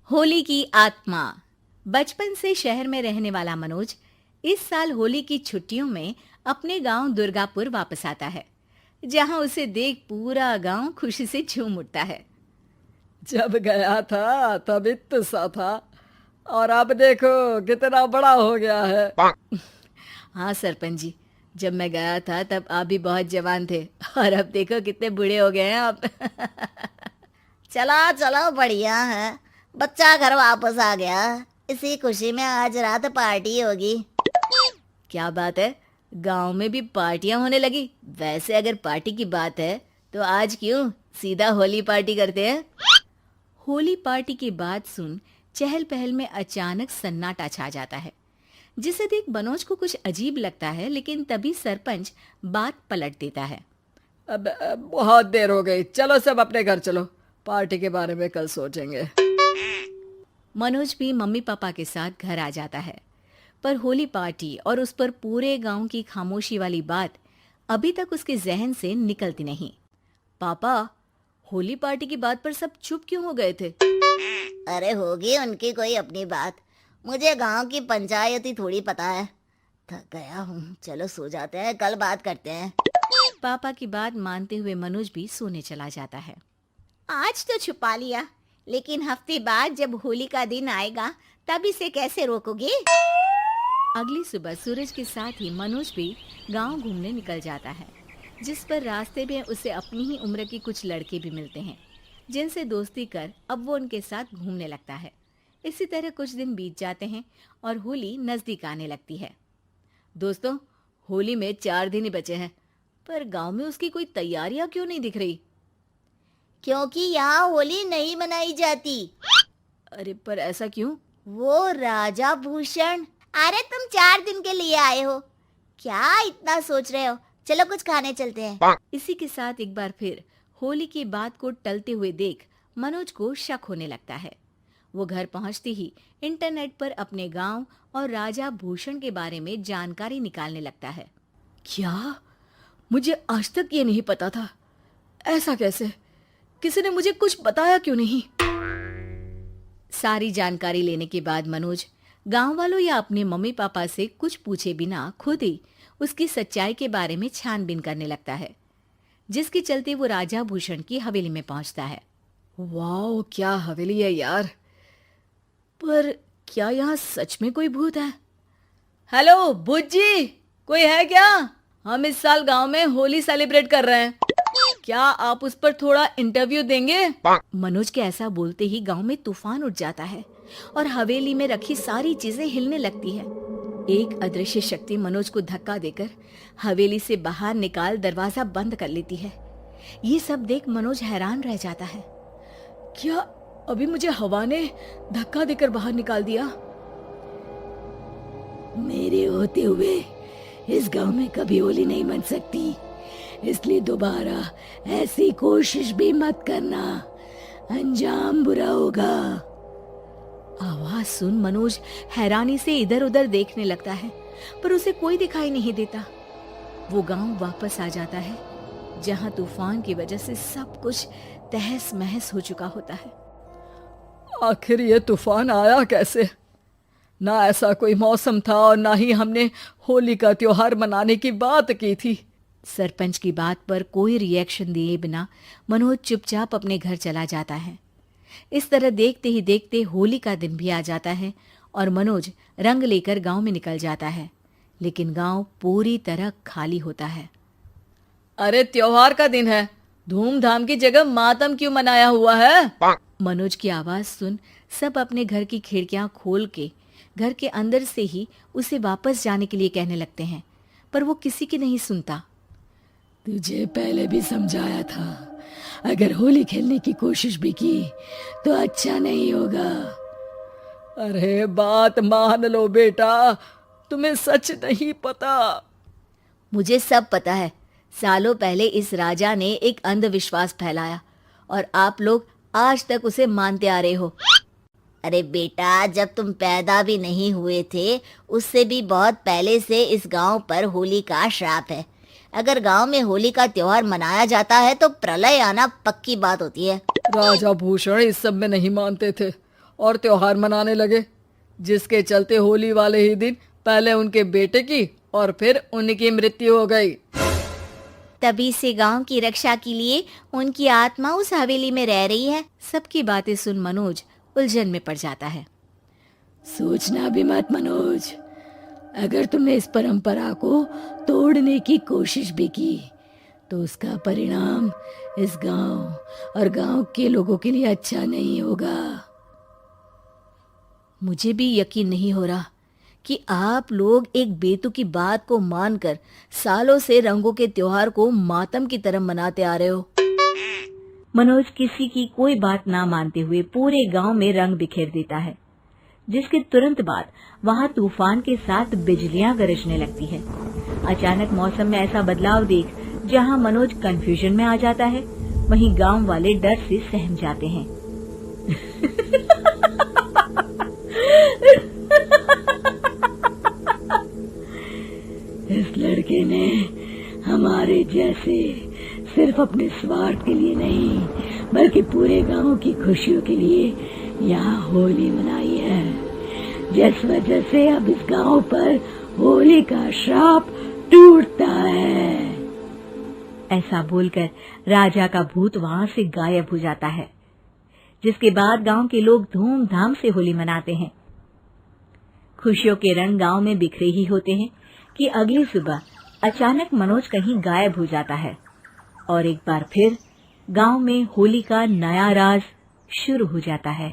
होली की आत्मा। बचपन से शहर में रहने वाला मनोज इस साल होली की छुट्टियों में अपने गांव दुर्गापुर वापस आता है, जहां उसे देख पूरा गांव खुशी से झूम उठता है। जब गया था तब इतना सा था और अब देखो कितना बड़ा हो गया है। हाँ सरपंच जी, जब मैं गया था तब आप भी बहुत जवान थे और अब देखो कितने बूढ़े हो गए हैं आप। चलो चलो बढ़िया है। बच्चा घर वापस आ गया। इसी खुशी में आज रात पार्टी होगी। क्या बात है, गांव में भी पार्टियां होने लगी। वैसे अगर पार्टी की बात है तो आज क्यों सीधा होली पार्टी करते हैं। होली पार्टी की बात सुन चहल पहल में अचानक सन्नाटा छा जाता है, जिसे देख मनोज को कुछ अजीब लगता है, लेकिन तभी सरपंच बात पलट देता है। अब बहुत देर हो गई, चलो सब अपने घर चलो, पार्टी के बारे में कल सोचेंगे। मनोज भी मम्मी पापा के साथ घर आ जाता है, पर होली पार्टी और उस पर पूरे गांव की खामोशी वाली बात अभी तक उसके जहन से निकलती नहीं। पापा, होली पार्टी की बात पर सब चुप क्यों हो गए थे? अरे होगी उनकी कोई अपनी बात। मुझे गांव की पंचायत ही थोड़ी पता है। थक गया हूँ, चलो सो जाते हैं, कल बात करते हैं। पापा की बात मानते हुए मनोज भी सोने चला जाता है। आज तो छुपा लिया, लेकिन हफ्ते बाद जब होली का दिन आएगा तब इसे कैसे रोकोगे? अगली सुबह सूरज के साथ ही मनोज भी गांव घूमने निकल जाता है, जिस पर रास्ते में उसे अपनी ही उम्र के कुछ लड़के भी मिलते हैं, जिनसे दोस्ती कर अब वो उनके साथ घूमने लगता है। इसी तरह कुछ दिन बीत जाते हैं और होली नजदीक आने लगती है। दोस्तों, होली में 4 दिन ही बचे हैं, पर गांव में उसकी कोई तैयारियां क्यों नहीं दिख रही? क्योंकि यहाँ होली नहीं मनाई जाती। अरे पर ऐसा क्यों? वो राजा भूषण। अरे तुम 4 दिन के लिए आए हो, क्या इतना सोच रहे हो? चलो कुछ खाने चलते हैं। इसी के साथ एक बार फिर होली की बात को टलते हुए देख मनोज को शक होने लगता है। वो घर पहुंचते ही इंटरनेट पर अपने गांव और राजा भूषण के बारे में जानकारी निकालने लगता है। क्या? मुझे आज तक ये नहीं पता था। ऐसा कैसे? किसी ने मुझे कुछ बताया क्यों नहीं? सारी जानकारी लेने के बाद मनोज गांव वालों या अपने मम्मी पापा से कुछ पूछे बिना खुद ही उसकी सच्चाई के बारे में छानबीन करने लगता है, जिसके चलते वो राजा भूषण की हवेली में पहुंचता है। वाह, क्या हवेली है यार। पर क्या यहाँ सच में कोई भूत है? हेलो भूत जी, कोई है क्या? हम इस साल गांव में होली सेलिब्रेट कर रहे हैं, क्या आप उस पर थोड़ा इंटरव्यू देंगे? मनोज के ऐसा बोलते ही गांव में तूफान उठ जाता है और हवेली में रखी सारी चीजें हिलने लगती है। एक अदृश्य शक्ति मनोज को धक्का देकर हवेली से बाहर निकाल दरवाजा बंद कर लेती है। ये सब देख मनोज हैरान रह जाता है। क्या अभी मुझे हवा ने धक्का देकर बाहर निकाल दिया? मेरे होते हुए इस गांव में कभी होली नहीं मन सकती, इसलिए दोबारा ऐसी कोशिश भी मत करना, अंजाम बुरा होगा। आवाज सुन मनोज हैरानी से इधर उधर देखने लगता है, पर उसे कोई दिखाई नहीं देता। वो गांव वापस आ जाता है, जहां तूफान की वजह से सब कुछ तहस महस हो चुका होता है। आखिर ये तूफान आया कैसे? ना ऐसा कोई मौसम था और ना ही हमने होली का त्योहार मनाने की बात की थी। सरपंच की बात पर कोई रिएक्शन दिए बिना मनोज चुपचाप अपने घर चला जाता है। इस तरह देखते ही देखते होली का दिन भी आ जाता है और मनोज रंग लेकर गांव में निकल जाता है, लेकिन गांव पूरी तरह खाली होता है। अरे त्योहार का दिन है, धूमधाम की जगह मातम क्यों मनाया हुआ है? मनोज की आवाज सुन सब अपने घर की खिड़कियां खोल के घर के अंदर से ही उसे वापस जाने के लिए कहने लगते हैं, पर वो किसी की नहीं सुनता। तुझे पहले भी समझाया था, अगर होली खेलने की कोशिश भी की तो अच्छा नहीं होगा। अरे बात मान लो बेटा, तुम्हें सच नहीं पता। मुझे सब पता है। सालों पहले इस राजा ने एक अंधविश्वास फैलाया और आप लोग आज तक उसे मानते आ रहे हो। अरे बेटा, जब तुम पैदा भी नहीं हुए थे उससे भी बहुत पहले से इस गांव पर होली का श्राप है। अगर गांव में होली का त्योहार मनाया जाता है तो प्रलय आना पक्की बात होती है। राजा भूषण इस सब में नहीं मानते थे और त्योहार मनाने लगे, जिसके चलते होली वाले ही दिन पहले उनके बेटे की और फिर उनकी मृत्यु हो गई। तभी से गांव की रक्षा के लिए उनकी आत्मा उस हवेली में रह रही है। सबकी बातें सुन मनोज उलझन में पड़ जाता है। सोचना भी मत मनोज, अगर तुमने इस परंपरा को तोड़ने की कोशिश भी की तो उसका परिणाम इस गांव और गांव के लोगों के लिए अच्छा नहीं होगा। मुझे भी यकीन नहीं हो रहा कि आप लोग एक बेतुकी बात को मानकर सालों से रंगों के त्योहार को मातम की तरह मनाते आ रहे हो। मनोज किसी की कोई बात ना मानते हुए पूरे गांव में रंग बिखेर देता है, जिसके तुरंत बाद वहां तूफान के साथ बिजलियां गरजने लगती है। अचानक मौसम में ऐसा बदलाव देख जहां मनोज कंफ्यूजन में आ जाता है, वहीं गांव वाले डर से सहम जाते हैं। इस लड़के ने हमारे जैसे सिर्फ अपने स्वार्थ के लिए नहीं बल्कि पूरे गांव की खुशियों के लिए यहाँ होली मनाई है, जिस वजह से अब इस गांव पर होली का श्राप टूटता है। ऐसा बोलकर राजा का भूत वहां से गायब हो जाता है, जिसके बाद गांव के लोग धूमधाम से होली मनाते हैं। खुशियों के रंग गांव में बिखरे ही होते हैं कि अगली सुबह अचानक मनोज कहीं गायब हो जाता है और एक बार फिर गांव में होली का नया राज शुरू हो जाता है।